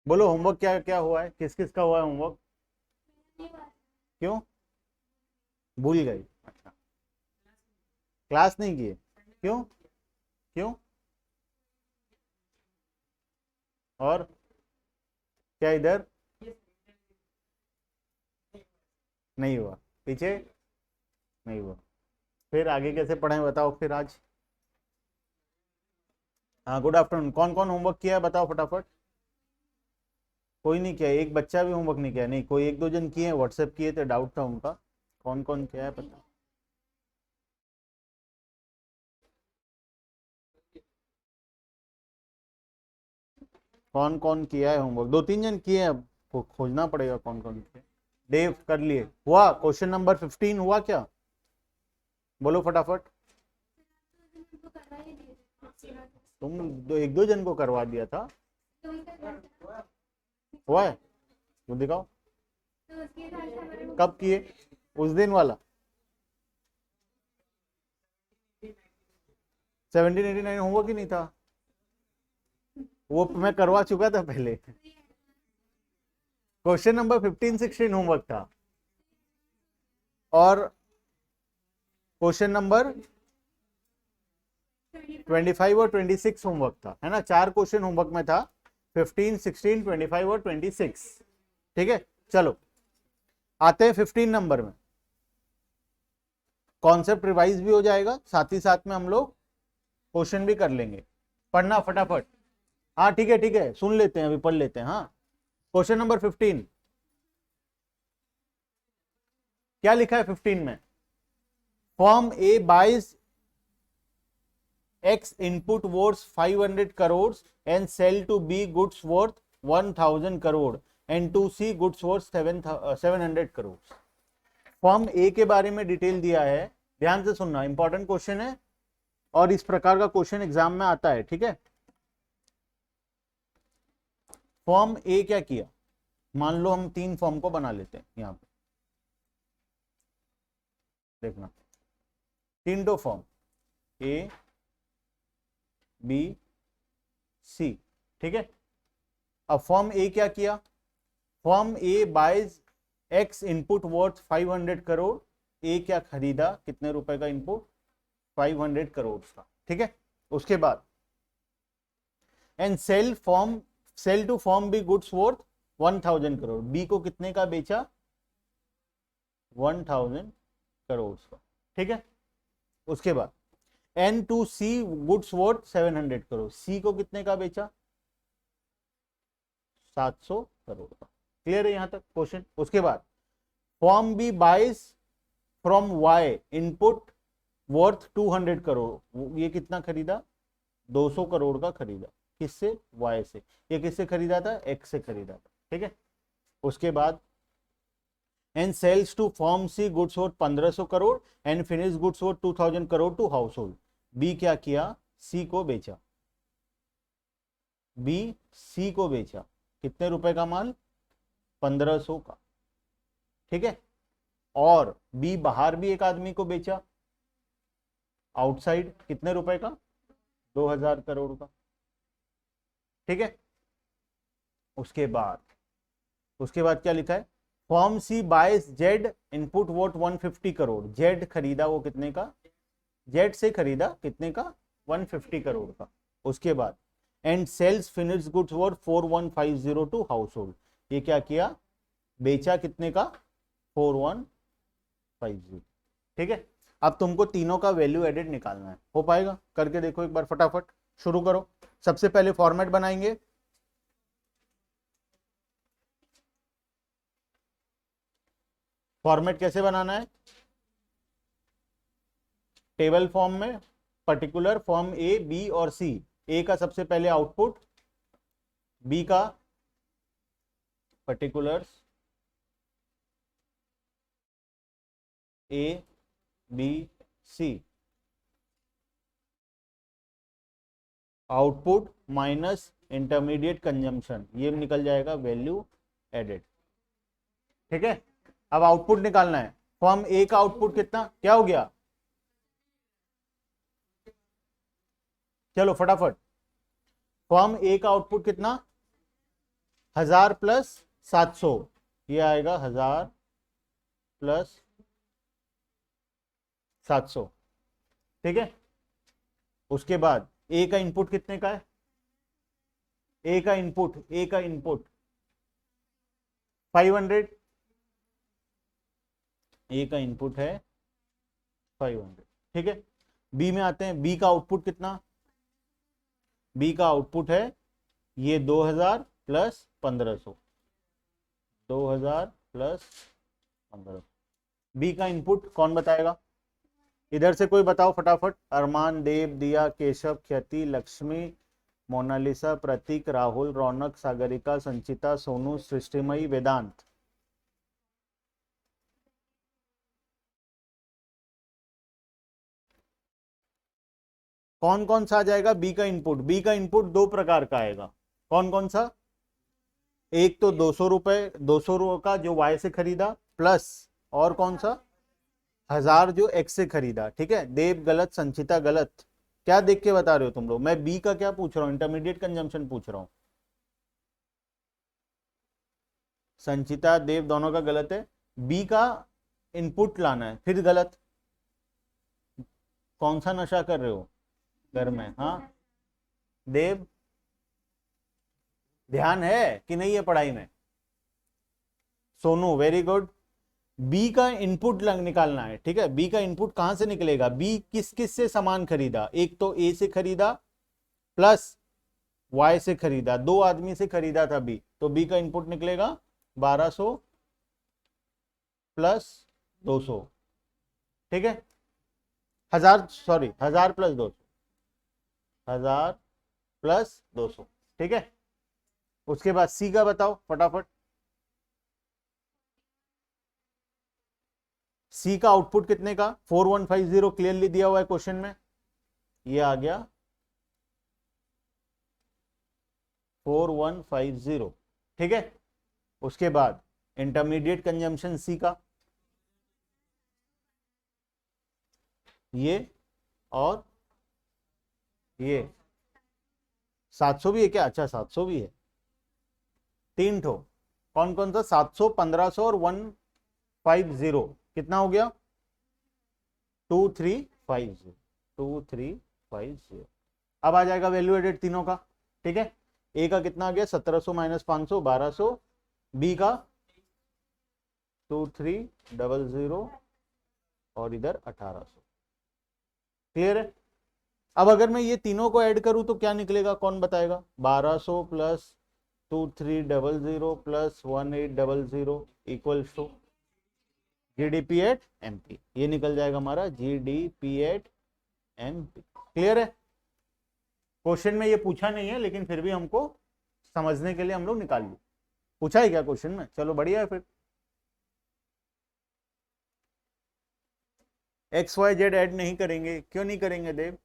बोलो होमवर्क क्या क्या हुआ है, किस किस का हुआ है होमवर्क? क्यों भूल गई? अच्छा, क्लास नहीं किए? क्यों? क्यों? और क्या इधर नहीं हुआ? पीछे नहीं हुआ? फिर आगे कैसे पढ़ें बताओ फिर आज? हाँ, गुड आफ्टरनून। कौन कौन होमवर्क किया है बताओ फटाफट। कोई नहीं किया? एक बच्चा भी होमवर्क नहीं किया? नहीं, कोई एक दो जन किए हैं, व्हाट्सएप किए थे, डाउट था उनका। कौन कौन किया है पता? कौन कौन किया है होमवर्क? दो तीन जन किए हैं, अब खोजना पड़ेगा कौन कौन किए। देव कर लिए? हुआ क्वेश्चन नंबर 15 हुआ क्या? बोलो फटाफट। तुम एक दो जन को करवा दिया था। हुआ है? वो दिखाओ। कब किए? उस दिन वाला 1789 होमवर्क ही नहीं था? वो मैं करवा चुका था पहले। क्वेश्चन नंबर 15 16 होमवर्क था, और क्वेश्चन नंबर 25 और 26 होमवर्क था, है ना? चार क्वेश्चन होमवर्क में था, 15 16 25 और 26। ठीक है, चलो आते हैं 15 नंबर में। कॉन्सेप्ट रिवाइज भी हो जाएगा, साथ ही साथ में हम लोग क्वेश्चन भी कर लेंगे। पढ़ना फटाफट। हाँ ठीक है ठीक है, सुन लेते हैं, अभी पढ़ लेते हैं। हाँ, क्वेश्चन नंबर 15 क्या लिखा है 15 में? Form A buys X input worth 500 crores and sell to B goods worth 1000 crore and to C goods worth 700 crores। Form ए के बारे में डिटेल दिया है, ध्यान से सुनना, इंपॉर्टेंट क्वेश्चन है और इस प्रकार का क्वेश्चन एग्जाम में आता है। ठीक है, फॉर्म ए क्या किया? मान लो हम तीन फॉर्म को बना लेते हैं, यहां पे देखना, तीन फॉर्म ए बी सी। ठीक है, अब फॉर्म ए क्या किया? Firm A buys x input worth 500 crore. A क्या खरीदा, कितने रुपए का इनपुट? 500 करोड़ का। ठीक है, उसके बाद and sale to firm B goods worth 1000 crore. B को कितने का बेचा? 1000 करोड़ का। ठीक है, उसके बाद and to C goods worth 700 crore. C को कितने का बेचा? 700 करोड़ का। क्लियर है यहां तक क्वेश्चन? उसके बाद firm B buys from Y input worth 200 crore. ये कितना खरीदा? 200 करोड़ का खरीदा। किससे? वाई से। ये किससे खरीदा था? एक्स से खरीदा था। ठीक है, उसके बाद and sales to firm C goods worth 1500 crore and finish goods worth 2000 crore to household. B क्या किया? सी को बेचा। बी सी को बेचा कितने रुपए का माल? 1500 का। ठीक है, और बी बाहर भी एक आदमी को बेचा, आउटसाइड, कितने रुपए का? 2000 करोड़ का। ठीक है, उसके बाद क्या लिखा है? Firm C buys Z input worth 150 crore. Z खरीदा वो कितने का? जेड से खरीदा कितने का? 150 करोड़ का। उसके बाद and sales finish goods worth 4150 to household. ये क्या किया? बेचा कितने का? 4150। ठीक है, अब तुमको तीनों का वैल्यू एडेड निकालना है। हो पाएगा? करके देखो एक बार फटाफट, शुरू करो। सबसे पहले फॉर्मेट बनाएंगे। फॉर्मेट कैसे बनाना है? टेबल फॉर्म में पर्टिकुलर फॉर्म ए बी और सी। ए का सबसे पहले आउटपुट, बी का particulars, A B C, output minus intermediate consumption, ये निकल जाएगा वैल्यू एडेड। ठीक है, अब आउटपुट निकालना है। फॉर्म ए का आउटपुट कितना, क्या हो गया? चलो फटाफट, फॉर्म ए का आउटपुट कितना? 1000 प्लस 700, ये आएगा 1000 प्लस 700, ठीक है। उसके बाद ए का इनपुट कितने का है, ए का इनपुट 500, ए का इनपुट है 500, ठीक है। बी में आते हैं, बी का आउटपुट कितना, बी का आउटपुट है ये 2000 प्लस 1500, 2000 प्लस 1500। बी का इनपुट कौन बताएगा, इधर से कोई बताओ फटाफट। अरमान, देव, दिया, केशव, ख्याति, लक्ष्मी, मोनालिसा, प्रतीक, राहुल, रौनक, सागरिका, संचिता, सोनू, सृष्टिमयी, वेदांत। कौन कौन सा आ जाएगा बी का इनपुट, बी का इनपुट दो प्रकार का आएगा, कौन कौन सा, एक तो 200 रुपए, 200 रुपए का जो वाई से खरीदा, प्लस और कौन सा 1000 जो एक्स से खरीदा, ठीक है। देव गलत, संचिता गलत, क्या देख के बता रहे हो तुम लोग, मैं बी का क्या पूछ रहा हूं, इंटरमीडिएट कंजम्पशन पूछ रहा हूं। संचिता देव दोनों का गलत है, बी का इनपुट लाना है, फिर गलत। कौन सा नशा कर रहे हो घर में, हाँ देव, ध्यान है कि नहीं है पढ़ाई में। सोनू वेरी गुड, बी का इनपुट निकालना है, ठीक है। बी का इनपुट कहां से निकलेगा, बी किस किस से सामान खरीदा, एक तो ए से खरीदा प्लस वाई से खरीदा, दो आदमी से खरीदा था बी, तो बी का इनपुट निकलेगा 1200 प्लस 200, ठीक है। 1000 सॉरी 1000 प्लस 200, 1000 प्लस 200, ठीक है। उसके बाद सी का बताओ फटाफट, सी का आउटपुट कितने का, 4150 क्लियरली दिया हुआ है क्वेश्चन में, ये आ गया 4150, ठीक है। उसके बाद इंटरमीडिएट कंजम्पशन सी का ये और ये 700 भी है क्या, अच्छा 700 भी है, तीन ठो, कौन कौन सा 700, 1500 और 150, कितना हो गया 2350, 2350। अब आ जाएगा वैल्यू एडेड तीनों का, ठीक है। ए का कितना आ गया 1700 माइनस 500 1200, बी का 2300 और इधर 1800, क्लियर है। अब अगर मैं ये तीनों को ऐड करूं तो क्या निकलेगा, कौन बताएगा, 1200 plus 2300 plus 1800 equals to GDP at MP, ये निकल जाएगा हमारा जीडीपी एट एमपी, क्लियर है। क्वेश्चन में ये पूछा नहीं है लेकिन फिर भी हमको समझने के लिए हम लोग निकाल लिए, पूछा है क्या क्वेश्चन में, चलो बढ़िया है। फिर एक्स वाई जेड ऐड नहीं करेंगे, क्यों नहीं करेंगे देव,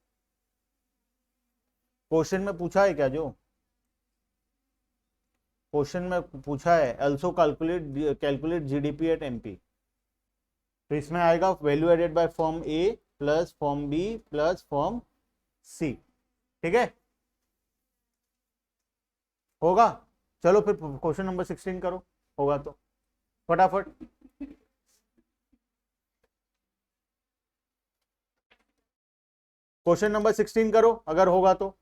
क्वेश्चन में पूछा है क्या, जो क्वेश्चन में पूछा है also calculate GDP at MP, तो इसमें आएगा value added by firm A plus firm B plus firm C, ठीक है, होगा। चलो फिर क्वेश्चन नंबर 16 करो, होगा तो फटाफट। क्वेश्चन नंबर 16 करो अगर होगा तो,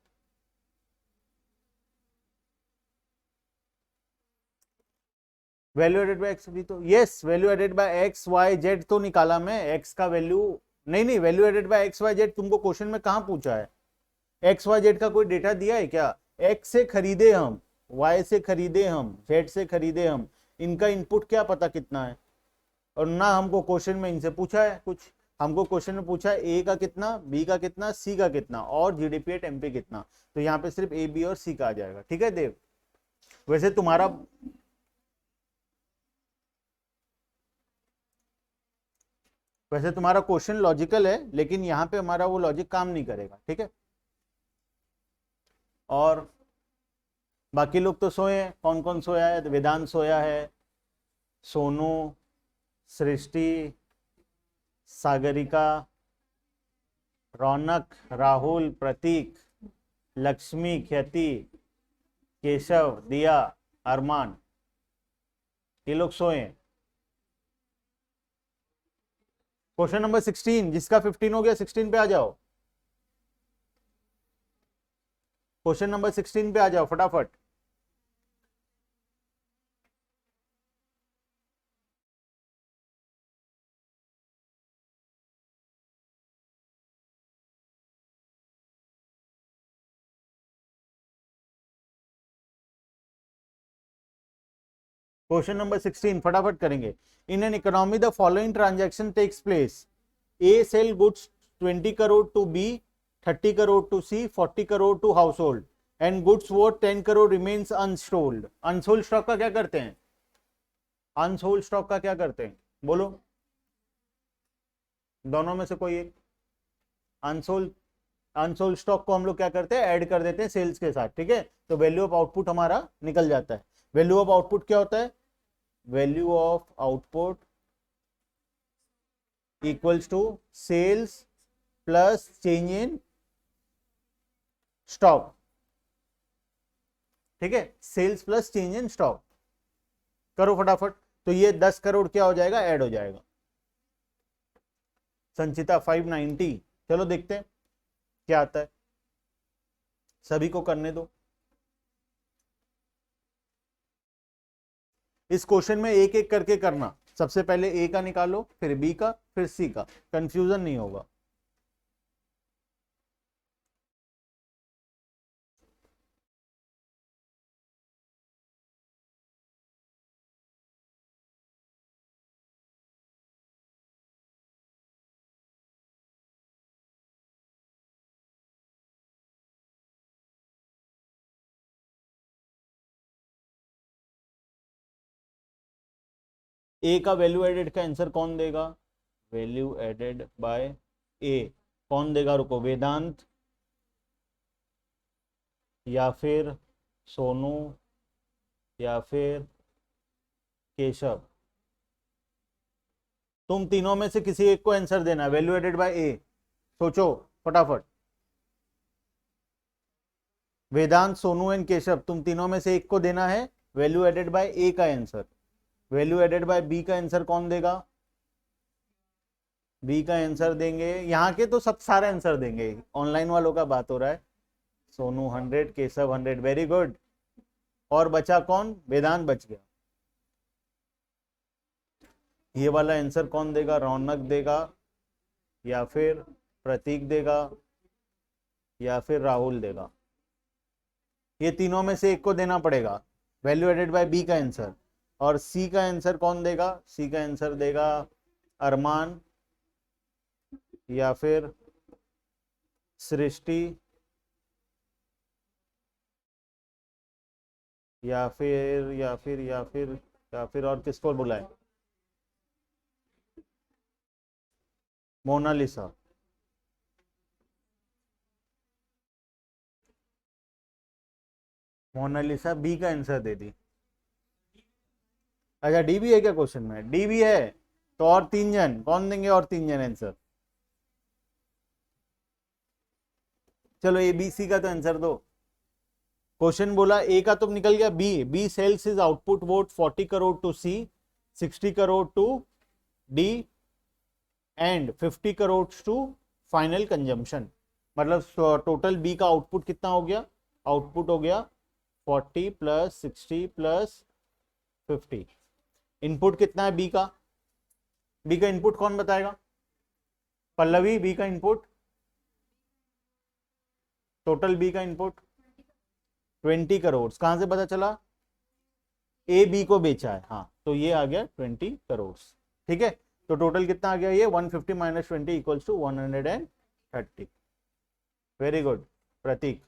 वैल्यू एडेड बाय एक्स भी तो, yes value added by X Y Z तो निकाला मैं, एक्स का वैल्यू नहीं value added by X Y Z तुमको क्वेश्चन में कहां पूछा है, एक्स वाई जेड का कोई डेटा दिया है क्या, एक्स से खरीदे हम, वाई से खरीदे हम, जेड से खरीदे हम, इनका इनपुट क्या पता कितना है, और ना हमको क्वेश्चन में इनसे पूछा है कुछ, हमको क्वेश्चन में पूछा है ए का कितना, बी का कितना, सी का कितना और जीडीपी एट एमपी कितना, तो यहाँ पे सिर्फ ए बी और सी का आ जाएगा, ठीक है देव। वैसे तुम्हारा क्वेश्चन लॉजिकल है लेकिन यहाँ पे हमारा वो लॉजिक काम नहीं करेगा, ठीक है। और बाकी लोग तो सोए हैं, कौन कौन सोया है, वेदांत सोया है, सोनू, सृष्टि, सागरिका, रौनक, राहुल, प्रतीक, लक्ष्मी, ख्याति, केशव, दिया, अरमान, ये लोग सोए हैं। क्वेश्चन नंबर 16, जिसका 15 हो गया 16 पे आ जाओ। क्वेश्चन नंबर 16 पे आ जाओ फटाफट। क्वेश्चन नंबर 16 फटाफट करेंगे। In an economy the following transaction takes place. A sell goods 20 crore to B, 30 crore to C, 40 crore to household and goods worth 10 crore remains unsold. Unsold stock का क्या करते हैं? अनसोल्ड स्टॉक का क्या करते हैं बोलो, दोनों में से कोई एक। अनसोल्ड अनसोल्ड स्टॉक को हम लोग क्या करते हैं? ऐड कर देते हैं सेल्स के साथ, ठीक है। तो वैल्यू ऑफ आउटपुट हमारा निकल जाता है। वैल्यू ऑफ आउटपुट क्या होता है? Value of output equals to sales plus change in stock, ठीक है। Sales plus change in stock करो फटाफट। तो ये 10 करोड़ क्या हो जाएगा? ऐड हो जाएगा। संचिता 590, चलो देखते हैं क्या आता है, सभी को करने दो। इस क्वेश्चन में एक एक करके करना। सबसे पहले ए का निकालो, फिर बी का, फिर सी का, कंफ्यूजन नहीं होगा। ए का वैल्यू एडेड का आंसर कौन देगा? वैल्यू एडेड बाय ए कौन देगा? रुको, वेदांत या फिर सोनू या फिर केशव, तुम तीनों में से किसी एक को आंसर देना। वैल्यू एडेड बाय ए, सोचो फटाफट। वेदांत, सोनू एंड केशव, तुम तीनों में से एक को देना है वैल्यू एडेड बाय ए का answer. Value added by B का आंसर कौन देगा? बी का आंसर देंगे, यहाँ के तो सब सारे आंसर देंगे, ऑनलाइन वालों का बात हो रहा है। Sonu 100, Keshav 100, very good. और बचा कौन? वेदांत बच गया। ये वाला आंसर कौन देगा? रौनक देगा या फिर प्रतीक देगा या फिर राहुल देगा। ये तीनों में से एक को देना पड़ेगा वैल्यू एडेड बाय बी का आंसर। और सी का आंसर कौन देगा? सी का आंसर देगा अरमान या फिर सृष्टि या फिर और किसको बुलाए? मोनालिसा। मोनालिसा बी का आंसर दे दी। अच्छा, डी भी है क्या क्वेश्चन में? डी भी है तो और 3 जन कौन देंगे? और 3 जन आंसर। चलो ए बी सी का तो आंसर दो। क्वेश्चन बोला ए का तो निकल गया। B sales is output worth 40 crore to C, 60 crore to D and 50 crore to final consumption. मतलब टोटल बी का आउटपुट कितना हो गया? आउटपुट हो गया 40 प्लस 60 प्लस 50। इनपुट कितना है बी का? बी का इनपुट कौन बताएगा? पल्लवी, बी का इनपुट, टोटल बी का इनपुट 20 करोड़। कहां से पता चला? ए बी को बेचा है, हाँ, तो ये आ गया 20 करोड़। ठीक है, तो टोटल कितना आ गया? ये 150 minus 20 equals to 130। Very good Prateek.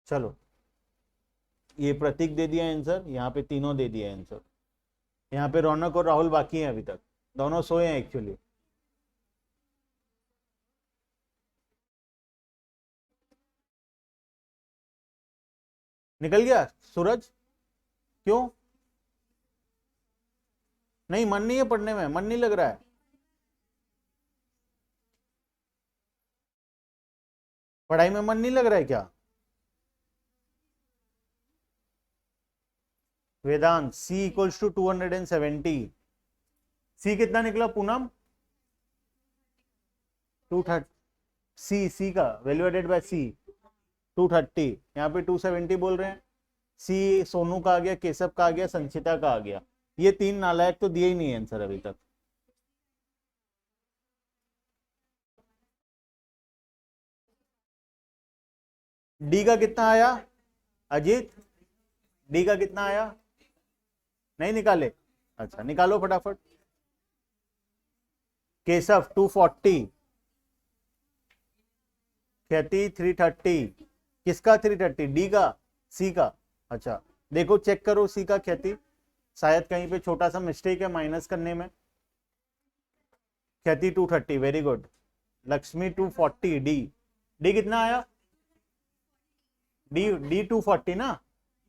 चलो, ये प्रतीक दे दिया आंसर, यहाँ पे तीनों दे दिया आंसर। यहाँ पे रौनक और राहुल बाकी हैं, अभी तक दोनों सोए हैं एक्चुअली। निकल गया सूरज? क्यों नहीं? मन नहीं है पढ़ने में? मन नहीं लग रहा है? पढ़ाई में मन नहीं लग रहा है क्या? वेदांत, सी इक्वल्स टू 270, सी कितना निकला पूनम? 230, सी का वैल्यू एडेड बाय सी 230, यहाँ पे 270 बोल रहे हैं। सी सोनू का आ गया, केशव का आ गया, संचिता का आ गया। ये तीन नालायक तो दिए ही नहीं आंसर अभी तक। डी का कितना आया अजीत? डी का कितना आया? नहीं निकाले? अच्छा निकालो फटाफट। केशव 240, ख्याति 330। किसका 330? डी का, सी का? अच्छा देखो चेक करो सी का ख्याति, शायद कहीं पे छोटा सा मिस्टेक है माइनस करने में। ख्याति 230, very good. Lakshmi 240, D, D कितना आया? डी 240 ना,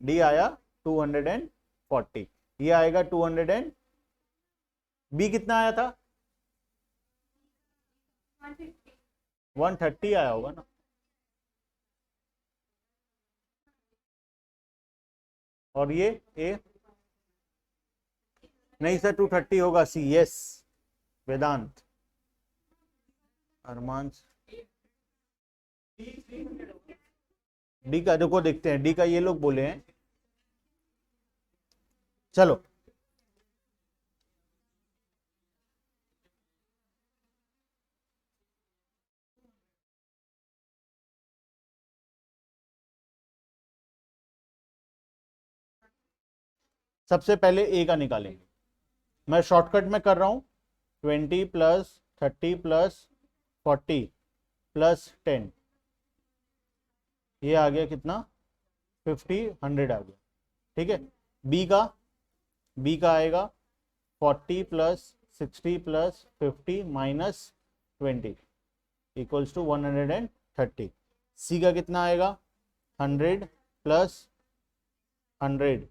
डी आया 240, ये आएगा 200 बी कितना आया था? 130 आया होगा ना। और ये ए नहीं सर 230 होगा सी, यस वेदांत। अरमान डी का देखो, देखते हैं डी का, ये लोग बोले हैं। चलो सबसे पहले ए का निकालेंगे, मैं शॉर्टकट में कर रहा हूं। 20 प्लस 30 प्लस 40 प्लस 10, ये आ गया कितना? 50, 100 आ गया। ठीक है, बी का आएगा 40 plus 60 plus 50 minus 20 equals to 130। C का कितना आएगा? 100 plus 100,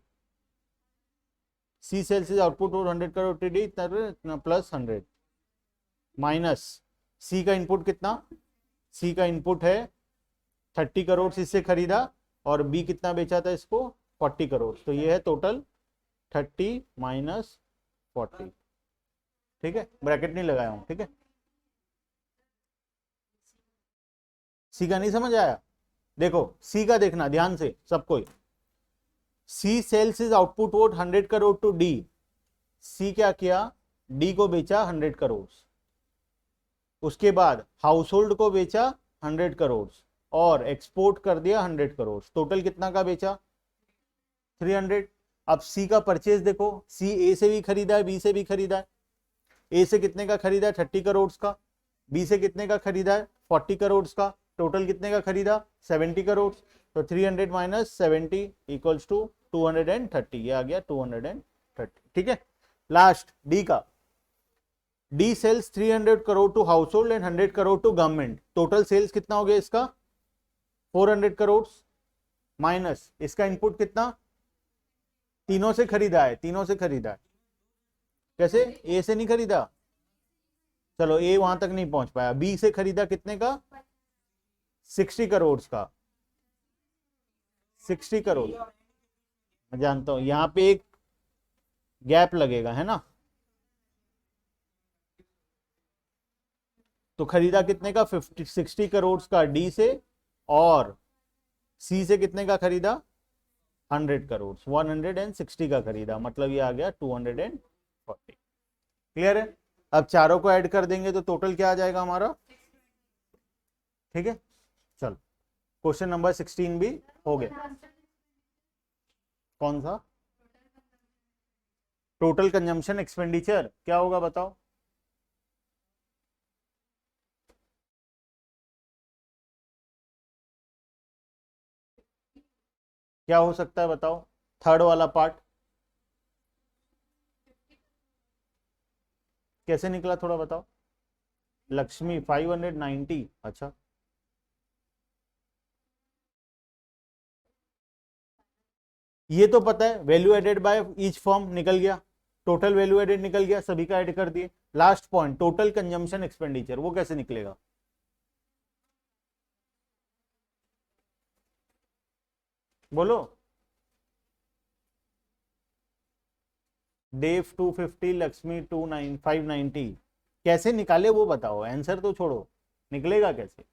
C sales is output और 100 crore TD plus 100 minus C का इनपुट कितना? सी का इनपुट है 30 करोड़ इससे खरीदा, और बी कितना बेचा था इसको? 40 करोड़। तो ये है टोटल 30 माइनस 40। ठीक है, ब्रैकेट नहीं लगाया हूं। ठीक है, सी का नहीं समझ आया? देखो सी का देखना ध्यान से सबको। C sales is output worth 100 crore to D. C क्या किया? डी को बेचा 100 करोड़, उसके बाद हाउस होल्ड को बेचा 100 करोड़ और एक्सपोर्ट कर दिया 100 करोड़। टोटल कितना का बेचा? 300। अब सी का परचेज देखो, सी ए से भी खरीदा है, बी से भी खरीदा है। ए से कितने का खरीदा है? 30 करोड़ का। बी से कितने का खरीदा है? 40 करोड़ का। टोटल कितने का खरीदा? 70 करोड़। तो 300 माइनस 70 इक्वल्स टू 230, ये आ गया 230। ठीक है, लास्ट डी का। D sales 300 crore to household and 100 crore to government. Total sales कितना हो गया इसका? 400 करोड़ माइनस इसका इनपुट कितना? तीनों से खरीदा है, तीनों से खरीदा है। कैसे? ए से नहीं खरीदा, चलो ए वहां तक नहीं पहुंच पाया। बी से खरीदा कितने का? 60 करोड़ का। 60 करोड़, मैं जानता हूं यहां पे एक गैप लगेगा है ना। तो खरीदा कितने का? 60 करोड़ का डी से, और सी से कितने का खरीदा? 100 करोड़, 160 का खरीदा, मतलब ये आ गया 240। क्लियर है? अब चारों को ऐड कर देंगे तो टोटल क्या आ जाएगा हमारा? ठीक है, चलो क्वेश्चन नंबर 16 भी हो गया। कौन सा? टोटल कंजम्पशन एक्सपेंडिचर क्या होगा बताओ? क्या हो सकता है बताओ? थर्ड वाला पार्ट कैसे निकला थोड़ा बताओ। लक्ष्मी 590, अच्छा ये तो पता है, value added by each firm निकल गया, टोटल वैल्यू एडेड निकल गया, सभी का ऐड कर दिए। Last point total consumption expenditure, वो कैसे निकलेगा? बोलो। देव 250, लक्ष्मी 590। कैसे निकाले वो बताओ, आंसर तो छोड़ो, निकलेगा कैसे?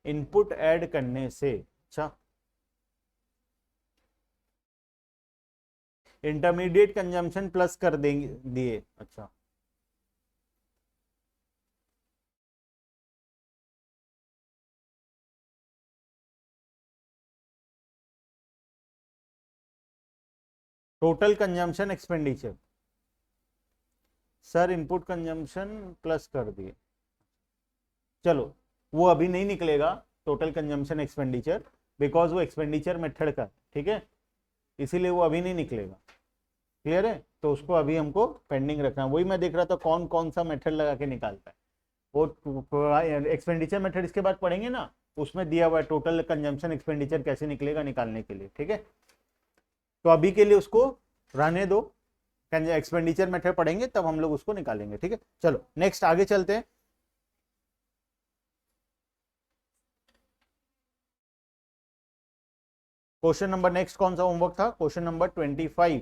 इनपुट ऐड करने से। अच्छा, इंटरमीडिएट कंजम्पशन प्लस कर देंगे दिए। अच्छा, total consumption expenditure, sir input consumption plus कर दिए। चलो, वो अभी नहीं निकलेगा टोटल कंजम्पशन एक्सपेंडिचर, बिकॉज वो एक्सपेंडिचर मेथड का, ठीक है, इसीलिए वो अभी नहीं निकलेगा। क्लियर है? तो उसको अभी हमको पेंडिंग रखना। वही मैं देख रहा था कौन कौन सा मेथड लगा के निकालता है। वो एक्सपेंडिचर मेथड इसके बाद पढ़ेंगे ना, उसमें दिया हुआ है टोटल कंजम्पशन एक्सपेंडिचर कैसे निकलेगा निकालने के लिए, ठीक है। तो अभी के लिए उसको रहने दो, एक्सपेंडिचर मेथड पढ़ेंगे तब हम लोग उसको निकालेंगे, ठीक है। चलो नेक्स्ट आगे चलते हैं। क्वेश्चन नंबर, नेक्स्ट कौन सा होमवर्क था? Question number 25,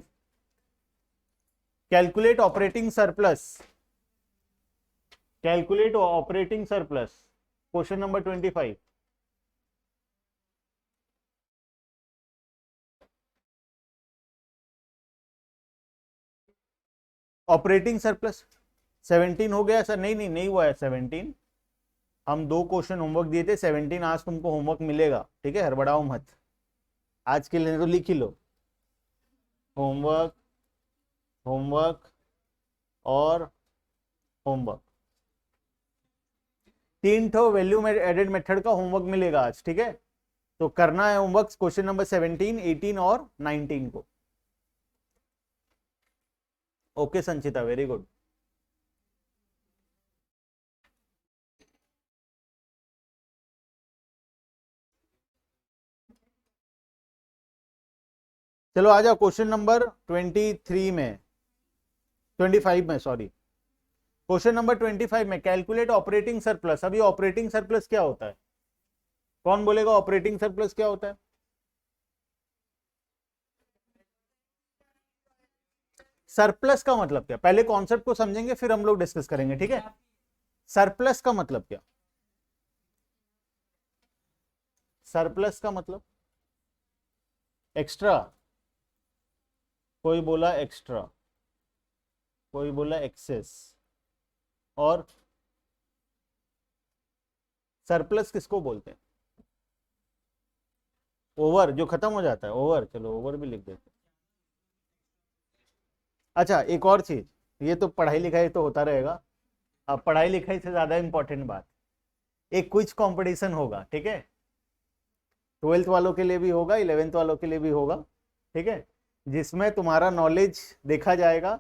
calculate operating surplus. Calculate operating surplus, question number 25। Operating surplus 17 हो गया सर? नहीं नहीं नहीं हुआ है 17। हम 2 क्वेश्चन होमवर्क दिए थे, 17 आज तुमको होमवर्क मिलेगा, ठीक है, हड़बड़ाओ मत। आज के लिए तो लिख ही लो, होमवर्क, होमवर्क और होमवर्क। 3 ठो वैल्यू एडेड मेथड का होमवर्क मिलेगा आज, ठीक है। तो करना है होमवर्क क्वेश्चन नंबर 17, 18 और 19 को। ओके संचिता, वेरी गुड। चलो आ जाओ क्वेश्चन नंबर 23 में, 25 में, सॉरी, क्वेश्चन नंबर 25 में कैलकुलेट ऑपरेटिंग सरप्लस। अभी ऑपरेटिंग सरप्लस क्या होता है? कौन बोलेगा ऑपरेटिंग सरप्लस क्या होता है? सरप्लस का मतलब क्या? पहले कॉन्सेप्ट को समझेंगे फिर हम लोग डिस्कस करेंगे, ठीक है। सरप्लस का मतलब क्या? सरप्लस का मतलब एक्स्ट्रा, कोई बोला एक्स्ट्रा, कोई बोला एक्सेस, और सरप्लस किसको बोलते हैं? ओवर, जो खत्म हो जाता है, ओवर। चलो ओवर भी लिख देते हैं। अच्छा, एक और चीज, ये तो पढ़ाई लिखाई तो होता रहेगा, अब पढ़ाई लिखाई से ज्यादा इंपॉर्टेंट बात, एक क्विज कंपटीशन होगा, ठीक है। 12th वालों के लिए भी होगा, 11th वालों के लिए भी होगा, ठीक है, जिसमें तुम्हारा नॉलेज देखा जाएगा।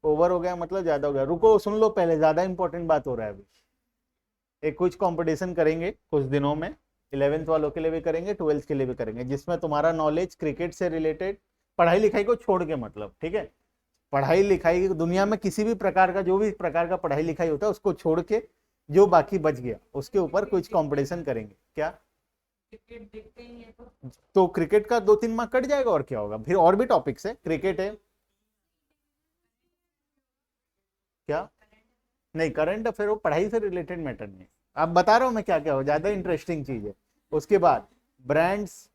ओवर हो गया मतलब ज्यादा हो गया, रुको सुन लो पहले, ज्यादा इंपॉर्टेंट बात हो रहा है अभी। एक कुछ कंपटीशन करेंगे कुछ दिनों में, 11th वालों के लिए भी करेंगे, 12th के लिए भी करेंगे, जिसमें तुम्हारा नॉलेज क्रिकेट से रिलेटेड, पढ़ाई लिखाई को छोड़ के मतलब, ठीक है, पढ़ाई लिखाई दुनिया में किसी भी प्रकार का, जो भी प्रकार का पढ़ाई लिखाई होता है उसको छोड़ के जो बाकी बच गया उसके ऊपर कुछ कंपटीशन करेंगे। क्या? क्रिकेट देखते ही है तो क्रिकेट का 2-3 मार्क कट जाएगा, और क्या होगा, फिर और भी टॉपिक्स है, क्रिकेट है क्या? नहीं, करंट अफेयर वो पढ़ाई से रिलेटेड मैटर नहीं, आप बता रहा हूं मैं क्या क्या हो, ज्यादा इंटरेस्टिंग चीज है। उसके बाद ब्रांड्स,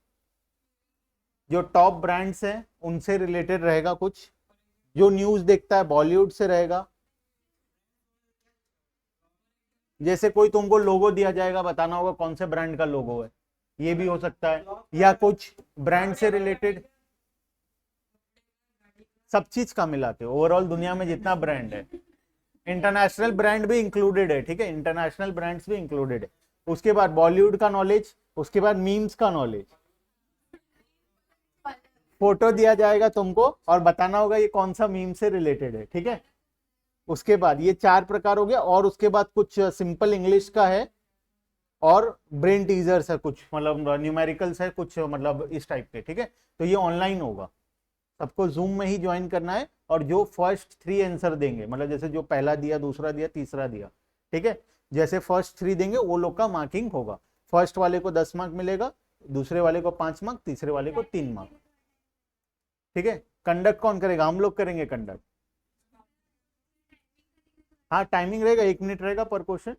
जो टॉप ब्रांड्स हैं उनसे रिलेटेड रहेगा कुछ, जो न्यूज देखता है बॉलीवुड से रहेगा, जैसे कोई तुमको लोगो दिया जाएगा, बताना होगा कौन से ब्रांड का लोगो है, ये भी हो सकता है, या कुछ ब्रांड से रिलेटेड, सब चीज का मिलाते हो, ओवरऑल दुनिया में जितना ब्रांड है, इंटरनेशनल ब्रांड भी इंक्लूडेड है, ठीक है, इंटरनेशनल ब्रांड्स भी इंक्लूडेड है। उसके बाद बॉलीवुड का नॉलेज, उसके बाद मीम्स का नॉलेज, फोटो दिया जाएगा तुमको और बताना होगा ये कौन सा मीम से रिलेटेड है, ठीक है। उसके बाद ये 4 प्रकार हो गया, और उसके बाद कुछ सिंपल इंग्लिश का है, और ब्रेन टीजर्स है कुछ, मतलब न्यूमेरिकल्स है कुछ, मतलब इस टाइप के, ठीक है। तो ये ऑनलाइन होगा, सबको जूम में ही ज्वाइन करना है, और जो फर्स्ट 3 आंसर देंगे, मतलब जैसे जो पहला दिया, दूसरा दिया, तीसरा दिया, ठीक है, जैसे फर्स्ट 3 देंगे वो लोग का मार्किंग होगा। फर्स्ट वाले को 10 मार्क मिलेगा, दूसरे वाले को 5 मार्क, तीसरे वाले को 3 मार्क। ठीक है, कंडक्ट कौन करेगा? हम लोग करेंगे कंडक्ट। हाँ, टाइमिंग रहेगा, 1 मिनट रहेगा पर क्वेश्चन।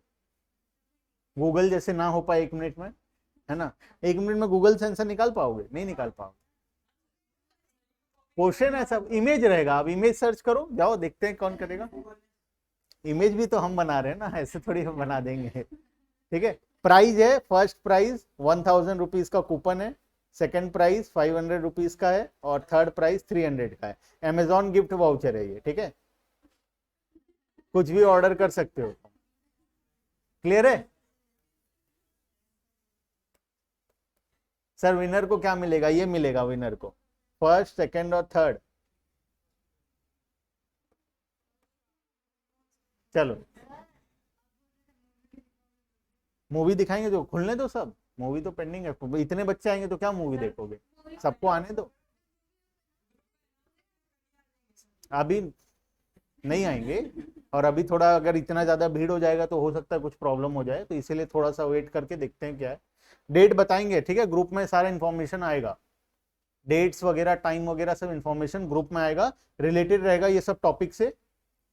गूगल जैसे ना हो पाए 1 मिनट में, है ना? 1 मिनट में गूगल से आंसर निकाल पाओगे? नहीं निकाल पाओगे। क्वेश्चन है सब, इमेज रहेगा, आप इमेज सर्च करो, जाओ देखते हैं कौन करेगा। इमेज भी तो हम बना रहे हैं ना, ऐसे थोड़ी हम बना देंगे। ठीक है, प्राइज है, फर्स्ट प्राइज 1000 रुपीज का कूपन है, सेकंड प्राइज 500 रुपीज का है, और थर्ड प्राइज 300 का है। अमेजॉन गिफ्ट वाउचर है ये, ठीक है, कुछ भी ऑर्डर कर सकते हो। क्लियर है? सर विनर को क्या मिलेगा? ये मिलेगा विनर को, फर्स्ट, सेकंड और थर्ड। चलो मूवी दिखाएंगे, जो खुलने दो सब, मूवी तो पेंडिंग है, इतने बच्चे आएंगे तो क्या मूवी देखोगे? सबको आने दो, अभी नहीं आएंगे। और अभी थोड़ा अगर इतना ज्यादा भीड़ हो जाएगा तो हो सकता है कुछ प्रॉब्लम हो जाए, तो इसीलिए थोड़ा सा वेट करके देखते हैं क्या है। डेट बताएंगे, ठीक है, ग्रुप में सारा इन्फॉर्मेशन आएगा, डेट्स वगैरह, टाइम वगैरह सब इन्फॉर्मेशन ग्रुप में आएगा, रिलेटेड रहेगा ये सब टॉपिक से।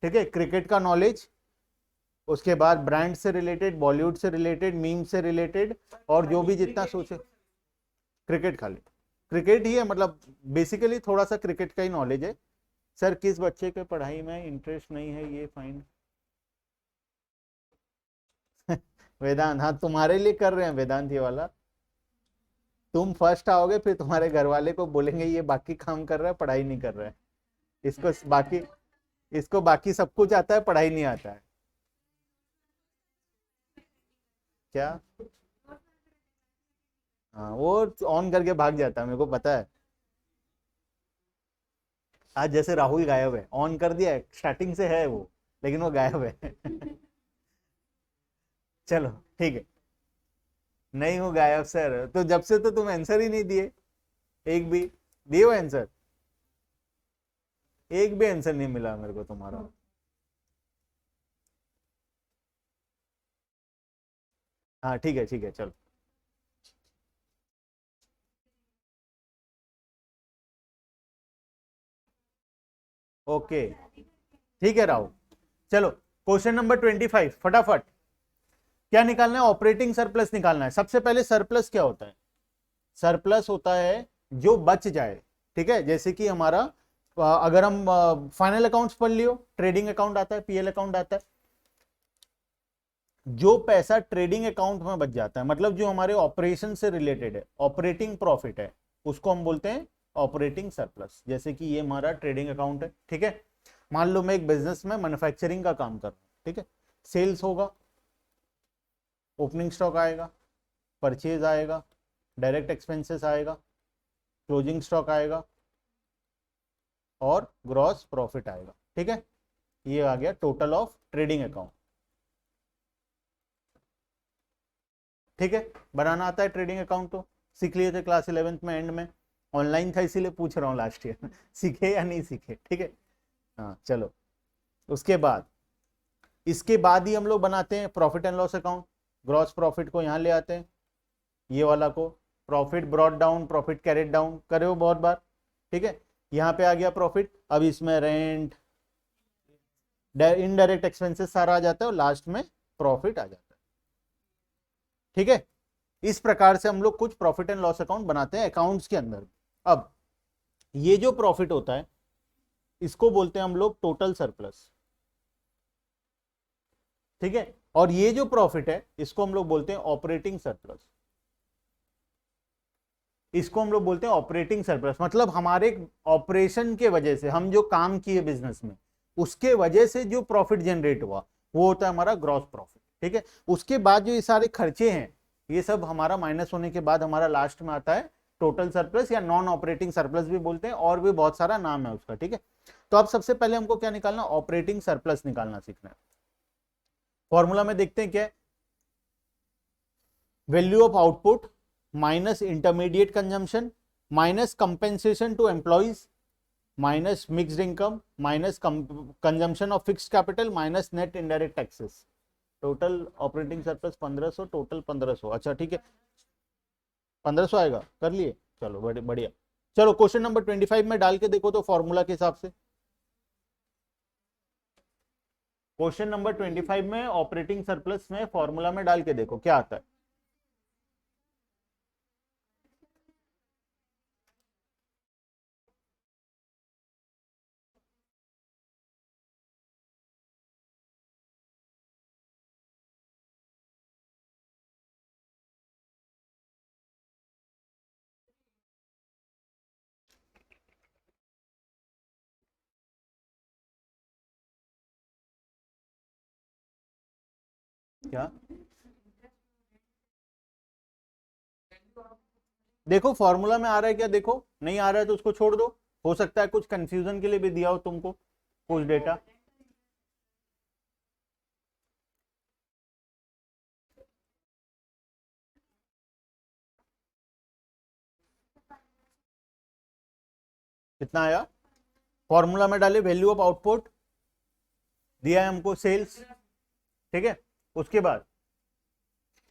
ठीक है, क्रिकेट का नॉलेज, उसके बाद ब्रांड से रिलेटेड, बॉलीवुड से रिलेटेड, मीम से रिलेटेड, और जो भी जितना सोचे। क्रिकेट खाली क्रिकेट ही है, मतलब बेसिकली थोड़ा सा क्रिकेट का ही नॉलेज है। सर किस बच्चे के पढ़ाई में इंटरेस्ट नहीं है ये फाइन? वेदांत, हाँ तुम्हारे लिए कर रहे हैं वेदांत ये वाला। तुम फर्स्ट आओगे फिर तुम्हारे घर वाले को बोलेंगे ये बाकी काम कर रहा है, पढ़ाई नहीं कर रहा है। इसको बाकी सब कुछ आता है, पढ़ाई नहीं आता है। क्या? हाँ, वो ऑन करके भाग जाता है, मेरे को पता है। आज जैसे राहुल गायब है, ऑन कर दिया है, स्टार्टिंग से है वो, लेकिन वो गायब है। चलो ठीक है, नहीं हूँ गायब सर, तो जब से तो तुम आंसर ही नहीं दिए, एक भी दिए हो आंसर? एक भी आंसर नहीं मिला मेरे को तुम्हारा। हाँ ठीक है, ठीक है, चलो। ओके, ठीक है राहुल। चलो क्वेश्चन नंबर 25, फटाफट। क्या निकालना है? ऑपरेटिंग सरप्लस निकालना है। सबसे पहले सरप्लस क्या होता है? सरप्लस होता है जो बच जाए, ठीक है, जैसे कि हमारा अगर हम फाइनल अकाउंट्स पढ़ लियो, ट्रेडिंग अकाउंट आता है, पीएल अकाउंट आता है, जो पैसा ट्रेडिंग अकाउंट में बच जाता है, मतलब जो हमारे ऑपरेशन से रिलेटेड है, ऑपरेटिंग प्रॉफिट है, उसको हम बोलते हैं ऑपरेटिंग सरप्लस। जैसे कि ये हमारा ट्रेडिंग अकाउंट है, ठीक है, मान लो मैं एक बिजनेस में मैन्युफैक्चरिंग का काम कर रहा हूं, ठीक है, सेल्स होगा, ओपनिंग स्टॉक आएगा, परचेज आएगा, डायरेक्ट एक्सपेंसेस आएगा, क्लोजिंग स्टॉक आएगा, और ग्रॉस प्रॉफिट आएगा, ठीक है, ये आ गया टोटल ऑफ ट्रेडिंग अकाउंट। ठीक है, बनाना आता है ट्रेडिंग अकाउंट, तो सीख लिए थे क्लास 11th में, एंड में ऑनलाइन था इसीलिए पूछ रहा हूँ लास्ट ईयर। सीखे या नहीं सीखे? ठीक है, हाँ चलो। उसके बाद, इसके बाद ही हम लोग बनाते हैं profit and loss account. Gross profit को यहाँ ले आते हैं, ये वाला को, profit brought down, profit carried down करे हो बहुत बार, ठीक है, यहाँ पे आ गया प्रॉफिट। अब इसमें रेंट, इनडायरेक्ट एक्सपेंसेस सारा आ जाता है, और लास्ट में प्रॉफिट आ जाता है, ठीक है। इस प्रकार से हम लोग कुछ प्रॉफिट एंड लॉस अकाउंट बनाते हैं अकाउंट्स के अंदर। अब ये जो प्रॉफिट होता है इसको बोलते हैं हम लोग टोटल सरप्लस, ठीक है, और ये जो प्रॉफिट है इसको हम लोग बोलते हैं ऑपरेटिंग सरप्लस। इसको हम लोग बोलते हैं ऑपरेटिंग सरप्लस, मतलब हमारे ऑपरेशन के वजह से, हम जो काम किए बिजनेस में उसके वजह से जो प्रॉफिट जनरेट हुआ वो होता है हमारा ग्रॉस प्रॉफिट, ठीक है। उसके बाद जो ये सारे खर्चे हैं ये सब हमारा माइनस होने के बाद हमारा लास्ट में आता है टोटल सरप्लस, या नॉन ऑपरेटिंग सरप्लस भी बोलते हैं, और भी बहुत सारा नाम है उसका, ठीक है। तो अब सबसे पहले हमको क्या निकालना? ऑपरेटिंग सरप्लस निकालना सीखना है। फॉर्मूला में देखते हैं क्या है, value of output minus intermediate consumption minus compensation to employees minus mixed income minus consumption of fixed capital minus net indirect taxes, total operating surplus 1500, total 1500। अच्छा ठीक है, 1500 आएगा, कर लिए, चलो बढ़िया। चलो क्वेश्चन नंबर 25 में डाल के देखो तो फॉर्मूला के हिसाब से। क्वेश्चन नंबर 25 में ऑपरेटिंग सरप्लस में फॉर्मूला में डाल के देखो क्या आता है। क्या देखो फॉर्मूला में आ रहा है क्या, देखो नहीं आ रहा है तो उसको छोड़ दो, हो सकता है कुछ कंफ्यूजन के लिए भी दिया हो तुमको कुछ डेटा। कितना आया, फॉर्मूला में डाले वैल्यू ऑफ आउटपुट दिया है हमको सेल्स, ठीक है। उसके बाद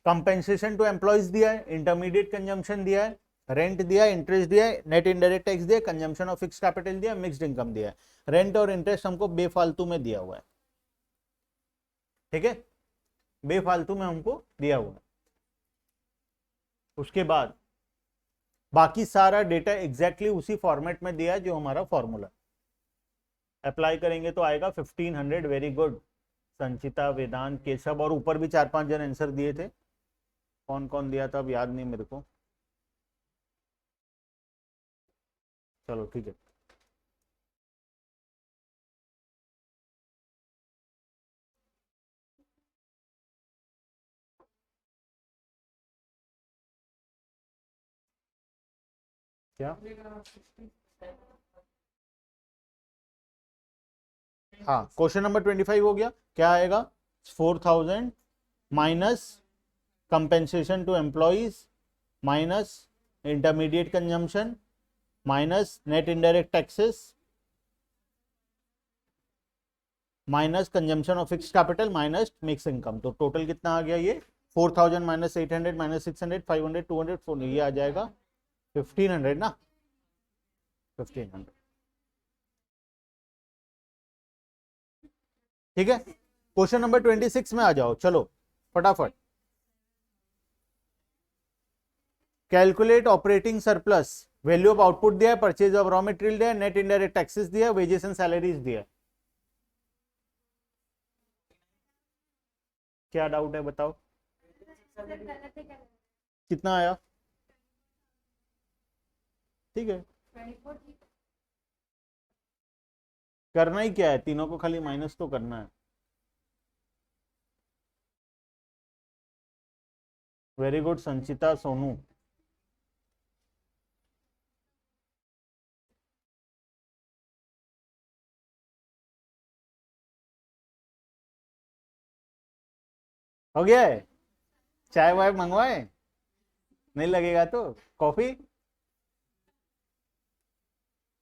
कंपेंसेशन टू एम्प्लॉयज दिया है, इंटरमीडिएट कंजम्पशन दिया है, रेंट दिया है, इंटरेस्ट दिया है, नेट इनडायरेक्ट टैक्स दिया है, कंजम्पशन ऑफ फिक्स्ड कैपिटल दिया है, मिक्स्ड इनकम दिया है। रेंट और इंटरेस्ट हमको बेफालतू में दिया हुआ है, ठीक है, बेफालतू में हमको दिया हुआ है। उसके बाद बाकी सारा डेटा एग्जैक्टली उसी फॉर्मेट में दिया है जो हमारा फॉर्मूला। अप्लाई करेंगे तो आएगा 1500। वेरी गुड संचिता, वेदांत, केशव, और ऊपर भी 4-5 जन आंसर दिए थे। कौन कौन दिया था अब याद नहीं मेरे को, चलो ठीक है। क्या हाँ, क्वेश्चन नंबर 25 हो गया, क्या आएगा 4000 minus compensation to employees minus intermediate consumption minus net indirect taxes minus consumption of fixed capital minus mixed income. तो टोटल कितना आ गया ये 4000 माइनस 800 माइनस 600 500 200 400, ये आ जाएगा 1500 ना, 1500, ठीक है। क्वेश्चन नंबर 26 में आ जाओ, चलो फटाफट। Calculate operating surplus, value of output दिया है, परचेज ऑफ रॉ मटेरियल दिया है, नेट इनडायरेक्ट टैक्सेस दिया है, वेजेस एंड सैलरीज दिया है। क्या डाउट है बताओ, कितना आया, ठीक है। करना ही क्या है, तीनों को खाली माइनस तो करना है। वेरी गुड संचिता, सोनू, हो गया है। चाय वाय मंगवाए, नहीं लगेगा तो कॉफी,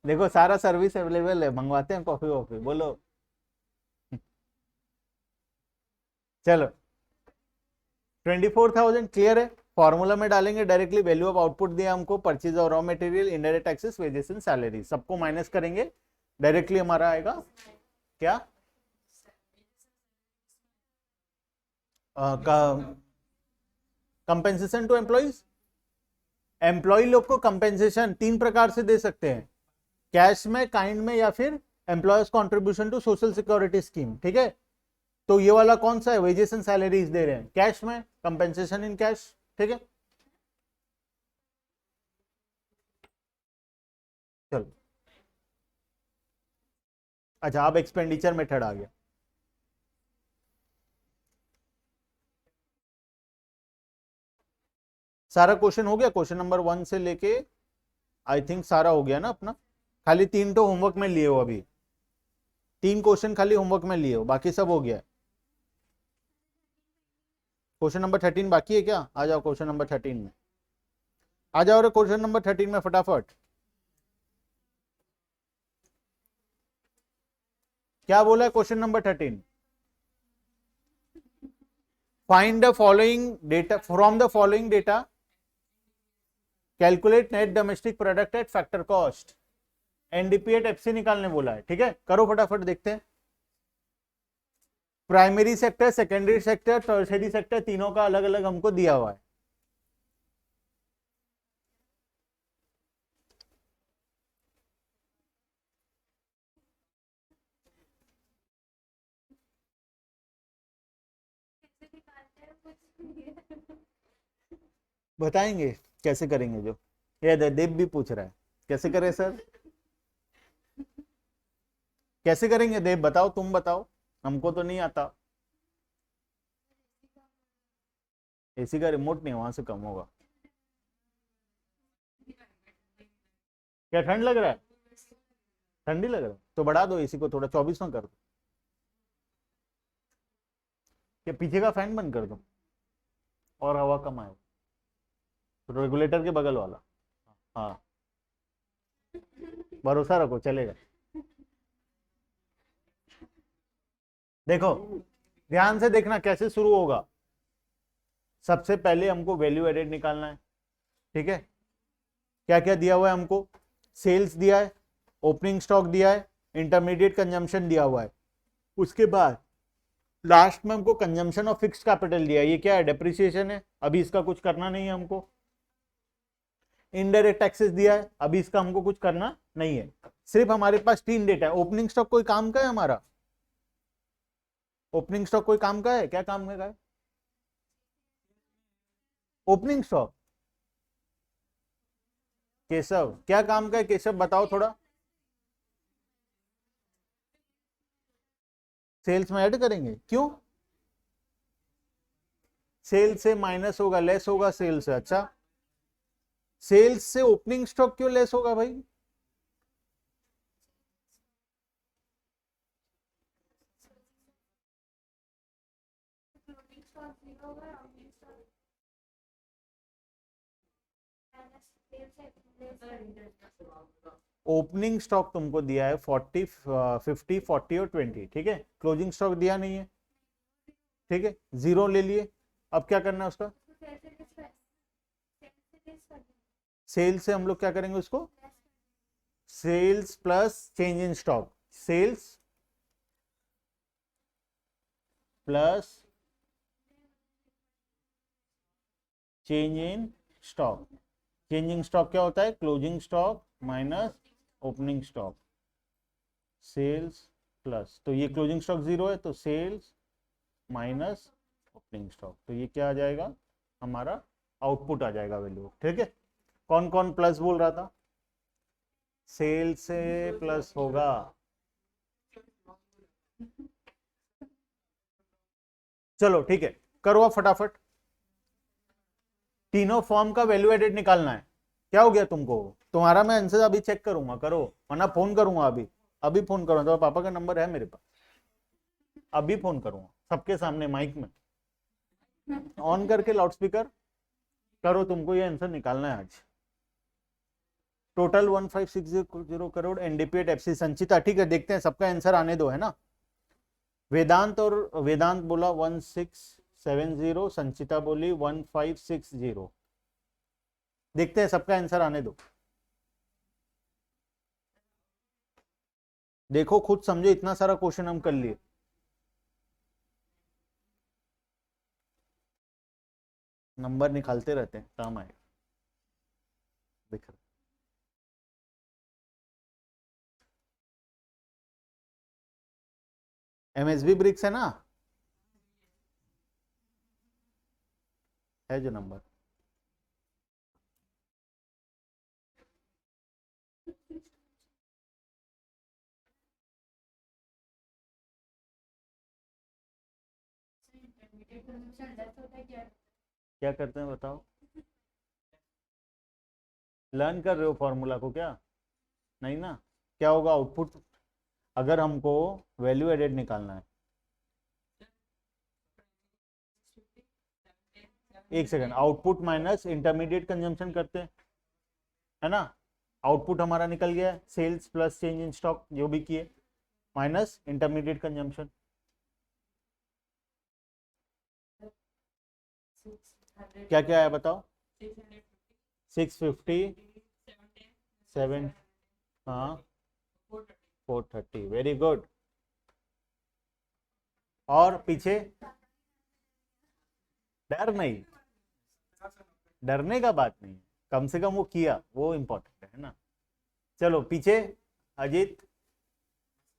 देखो सारा सर्विस अवेलेबल है, मंगवाते हैं कॉफी वॉफी, बोलो। चलो 24,000 क्लियर है, फॉर्मूला में डालेंगे डायरेक्टली, वैल्यू ऑफ आउटपुट दिया हमको, purchase of raw material, indirect taxes, wages and salary, सबको माइनस करेंगे, डायरेक्टली हमारा आएगा क्या, कंपेंसेशन टू एम्प्लॉइज। एम्प्लॉय लोग को कंपेंसेशन 3 प्रकार से दे सकते हैं, कैश में, काइंड में, या फिर employers contribution to social security scheme, ठीक है। तो ये वाला कौन सा है, वेजेस एंड सैलरीज दे रहे हैं कैश में, कंपेंसेशन इन कैश, ठीक है। चलो अच्छा, अब एक्सपेंडिचर मेथड आ गया। सारा क्वेश्चन हो गया, क्वेश्चन नंबर 1 से लेके आई थिंक सारा हो गया ना अपना, खाली 3 तो होमवर्क में लिए हो, अभी 3 क्वेश्चन खाली होमवर्क में लिए हो, बाकी सब हो गया। क्वेश्चन नंबर 13 बाकी है क्या, आ जाओ क्वेश्चन नंबर 13 में, आ जाओ रे क्वेश्चन नंबर 13 में फटाफट। क्या बोला है question number 13? Find the following data from the following data, calculate net domestic product at factor cost, NDP at FC निकालने बोला है। ठीक है, करो फटाफट, देखते हैं। Primary sector, secondary sector, tertiary sector, तीनों का अलग अलग हमको दिया हुआ है। बताएंगे कैसे करेंगे। जो ये देव भी पूछ रहा है कैसे करें सर, कैसे करेंगे देव, बताओ, तुम बताओ, हमको तो नहीं आता। एसी का रिमोट नहीं, वहां से कम होगा। क्या ठंड लग रहा है? ठंडी लग रहा है तो बढ़ा दो एसी को थोड़ा, 24 में कर दो। क्या पीछे का फैन बंद कर दो और हवा कम आए, तो रेगुलेटर के बगल वाला। हाँ, भरोसा रखो, चलेगा। देखो ध्यान से देखना कैसे शुरू होगा। सबसे पहले हमको वैल्यू एडेड निकालना है। ठीक है, क्या क्या दिया हुआ है हमको? सेल्स दिया है, ओपनिंग स्टॉक दिया है, इंटरमीडिएट कंजम्पशन दिया हुआ है। उसके बाद लास्ट में हमको कंजम्पशन ऑफ फिक्स्ड कैपिटल दिया है। ये क्या है? डेप्रिसिएशन है, अभी इसका कुछ करना नहीं है हमको। इनडायरेक्ट टैक्सेस दिया है, अभी इसका हमको कुछ करना नहीं है। सिर्फ हमारे पास 3 डेटा है। ओपनिंग स्टॉक कोई काम का है हमारा? ओपनिंग स्टॉक कोई काम का है? क्या काम का है ओपनिंग स्टॉक? केशव, क्या काम का है केशव, बताओ थोड़ा। सेल्स में ऐड करेंगे, क्यों? सेल्स से माइनस होगा, लेस होगा सेल्स से। अच्छा, सेल्स से ओपनिंग स्टॉक क्यों लेस होगा भाई? ओपनिंग स्टॉक तुमको दिया है 40, 50, 40 और 20। ठीक है, क्लोजिंग स्टॉक दिया नहीं है। ठीक है, 0 ले लिए। अब क्या करना है उसका? सेल्स से हम लोग क्या करेंगे उसको? Sales plus change in stock, sales plus change in stock. Changing stock क्या होता है? Closing stock minus opening stock. Sales plus, तो ये क्लोजिंग स्टॉक 0 है, तो सेल्स माइनस ओपनिंग स्टॉक, तो ये क्या आ जाएगा? हमारा आउटपुट आ जाएगा वैल्यू। ठीक है, कौन कौन प्लस बोल रहा था? सेल से प्लस होगा। चलो ठीक है, करो आप फटाफट। तीनों फॉर्म का वैल्यू एडेड निकालना है। क्या हो गया तुमको? तुम्हारा मैं आंसर अभी चेक करूंगा, करो, वरना फोन करूंगा। अभी अभी फोन करूंगा, तो पापा का नंबर है मेरे पास, अभी फोन करूंगा सबके सामने माइक में ऑन करके लाउडस्पीकर। करो, तुमको ये आंसर निकालना है आज। Total 1560 crore NDP at FC Sanchita. ठीक है, देखते हैं, सबका आंसर आने दो, है ना। वेदांत और वेदांत बोला 1670, संचिता बोली 1560। देखते हैं, सबका आंसर आने दो। देखो खुद समझो, इतना सारा क्वेश्चन हम कर लिए। नंबर निकालते रहते हैं, काम आएगा। देख एमएसबी ब्रिक्स है ना, है जो नंबर। क्या करते हैं बताओ? लर्न कर रहे हो फॉर्मूला को क्या? नहीं ना। क्या होगा आउटपुट? अगर हमको वैल्यू एडेड निकालना है, एक second, output minus intermediate consumption करते हैं, है ना। आउटपुट हमारा निकल गया, sales plus change in stock जो भी किए। माइनस इंटरमीडिएट कंजम्पशन, 600 क्या क्या है बताओ। 650 650, 7, 7 हाँ 430 430, वेरी गुड। और पीछे डर नहीं, डरने का बात नहीं है, कम से कम वो किया, वो इम्पोर्टेंट है ना। चलो पीछे अजीत,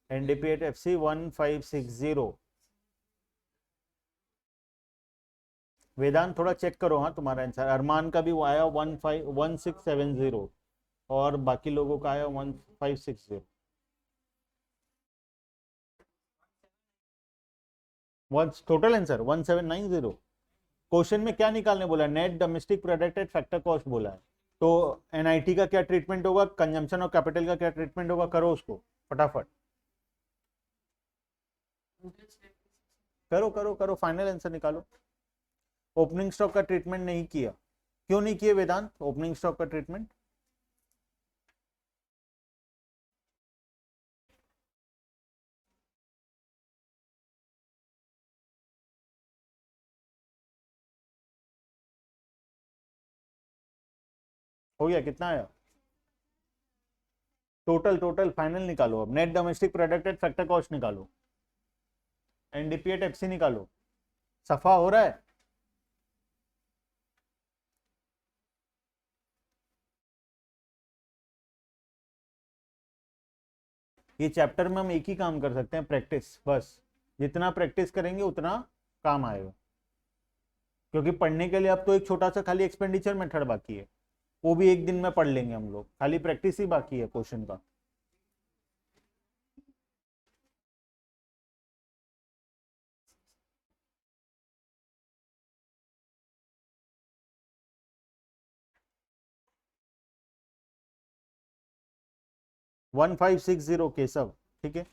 एनडीपीएट एफसी 1560। वेदांत थोड़ा चेक करो, हाँ तुम्हारा आंसर। अरमान का भी वो आया 1670 और बाकी लोगों का आया 1560। Total answer 1790। क्वेश्चन में क्या निकालने बोला है? Net domestic product at factor cost बोला है। तो एनआईटी का क्या ट्रीटमेंट होगा, कंजम्पशन ऑफ कैपिटल का क्या ट्रीटमेंट होगा, करो उसको फटाफट, करो करो करो, फाइनल आंसर निकालो। ओपनिंग स्टॉक का ट्रीटमेंट नहीं किया, क्यों नहीं किए वेदांत ओपनिंग स्टॉक का ट्रीटमेंट? हो गया, कितना आया टोटल? टोटल फाइनल निकालो अब, net domestic product at factor cost निकालो, एनडीपीएट एफसी निकालो, सफा हो रहा है? ये चैप्टर में हम एक ही काम कर सकते हैं, प्रैक्टिस, बस जितना प्रैक्टिस करेंगे उतना काम आएगा, क्योंकि पढ़ने के लिए अब तो एक छोटा सा खाली एक्सपेंडिचर मेथड बाकी है, वो भी एक दिन में पढ़ लेंगे हम लोग, खाली प्रैक्टिस ही बाकी है क्वेश्चन का। वन 1560 केशव, ठीक है।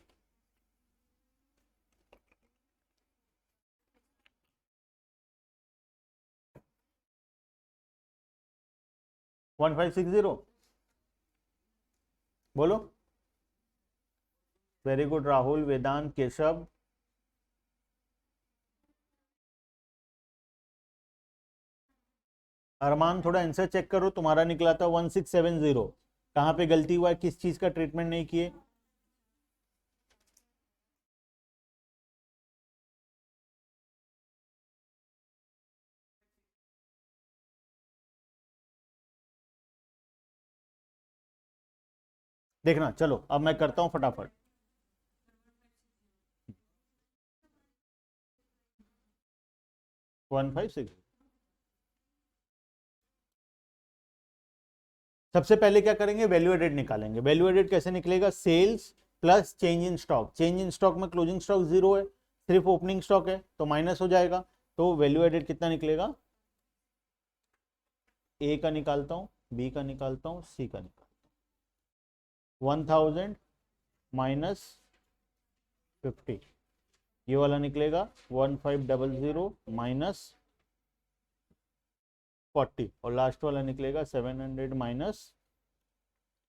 1560 बोलो। वेरी गुड राहुल, वेदांत, केशव। अरमान थोड़ा आंसर चेक करो, तुम्हारा निकला था 1670, कहाँ पे गलती हुआ है, किस चीज का ट्रीटमेंट नहीं किए? देखना, चलो अब मैं करता हूं फटाफट। वन फाइव सिक्स, सबसे पहले क्या करेंगे, वैल्यू एडेड निकालेंगे। वैल्यू एडेड कैसे निकलेगा? Sales plus change in stock. Change in stock में क्लोजिंग स्टॉक जीरो है, सिर्फ ओपनिंग स्टॉक है तो माइनस हो जाएगा। तो वैल्यू एडेड कितना निकलेगा? ए का निकालता हूं, बी का निकालता हूं, सी का निकालता हूं। 1000 माइनस 50, ये वाला निकलेगा 1500 माइनस 40, और लास्ट वाला निकलेगा 700 माइनस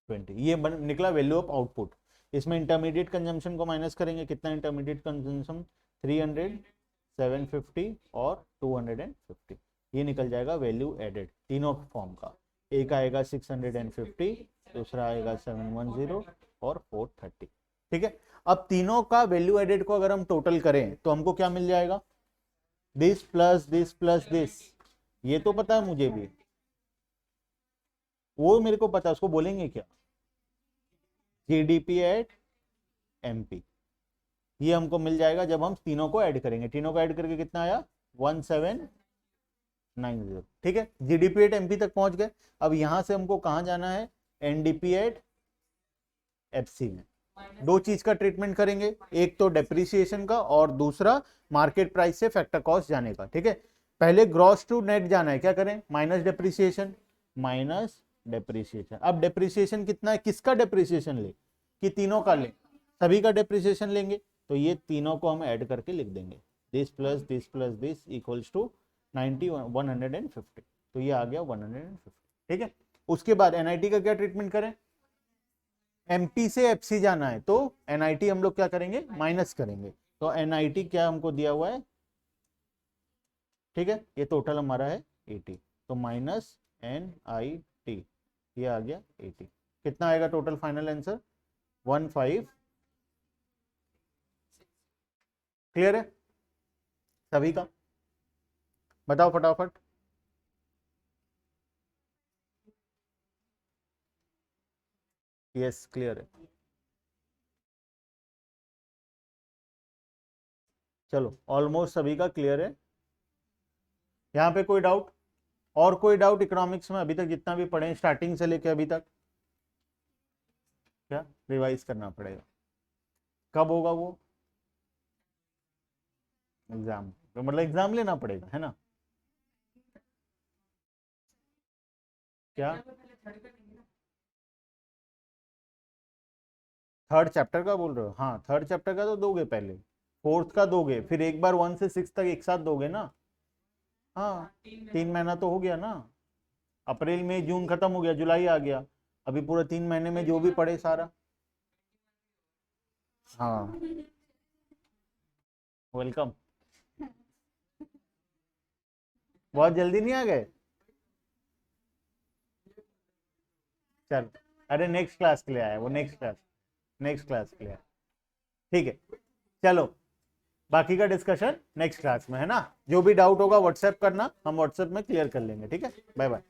20। ये निकला वैल्यू ऑफ आउटपुट। इसमें इंटरमीडिएट कंजम्पशन को माइनस करेंगे, कितना इंटरमीडिएट कंजम्पशन? 300, 750 और 250, ये निकल जाएगा वैल्यू एडेड तीनों फॉर्म का। एक आएगा 650, दूसरा आएगा 710 और 430, ठीक है। अब तीनों का वैल्यू एडेड को अगर हम टोटल करें तो हमको क्या मिल जाएगा? This plus this plus this, ये तो पता है मुझे भी, वो मेरे को पता है, उसको बोलेंगे क्या? GDP at MP. ये हमको मिल जाएगा जब हम तीनों को ऐड करेंगे। तीनों को ऐड करके कितना आया? 1790, ठीक है। जीडीपी एट एमपी तक पहुंच गए। अब यहां से हमको कहां जाना है? एनडीपी एट एफसी में। दो चीज का ट्रीटमेंट करेंगे, एक तो डेप्रिसिएशन का और दूसरा मार्केट प्राइस से फैक्टर कॉस्ट जाने का, ठीक है। पहले ग्रॉस टू नेट जाना है, क्या करें? Minus depreciation, minus depreciation. अब डेप्रिसिएशन कितना है, किसका डेप्रिसिएशन ले? कि तीनों का ले? सभी का डेप्रिसिएशन लेंगे, तो ये तीनों को हम ऐड करके लिख देंगे, this plus this equals to 90 150, तो ये आ गया 150, ठीक है। उसके बाद एनआईटी का क्या ट्रीटमेंट करें? एमपी से एफसी जाना है तो एनआईटी हम लोग क्या करेंगे, माइनस करेंगे। तो एनआईटी क्या हमको दिया हुआ है, ठीक है, ये टोटल हमारा है 80, तो माइनस एनआईटी, ये आ गया 80। कितना आएगा टोटल फाइनल आंसर, 15। क्लियर है सभी का, बताओ फटाफट। यस क्लियर है, चलो ऑलमोस्ट सभी का क्लियर है। यहाँ पे कोई डाउट, और कोई डाउट इकोनॉमिक्स में अभी तक जितना भी पढ़े स्टार्टिंग से लेके अभी तक, क्या रिवाइज करना पड़ेगा, कब होगा वो एग्जाम, तो मतलब एग्जाम लेना पड़ेगा है ना, क्या थर्ड चैप्टर का बोल रहे हो, हाँ थर्ड चैप्टर का तो दोगे पहले, फोर्थ का दोगे, फिर एक बार 1 से 6 तक एक साथ दोगे ना। हाँ 3 महीना तो हो गया ना, अप्रैल मई जून खत्म हो गया, जुलाई आ गया, अभी पूरा 3 महीने में जो भी पढ़े सारा। हाँ वेलकम, बहुत जल्दी नहीं आ गए, चल अरे नेक्स्ट क्लास के लिए आया वो, नेक्स्ट क्लास के लिए आया। ठीक है चलो, बाकी का डिस्कशन नेक्स्ट क्लास में है ना, जो भी डाउट होगा व्हाट्सएप करना, हम व्हाट्सएप में क्लियर कर लेंगे, ठीक है, बाय बाय।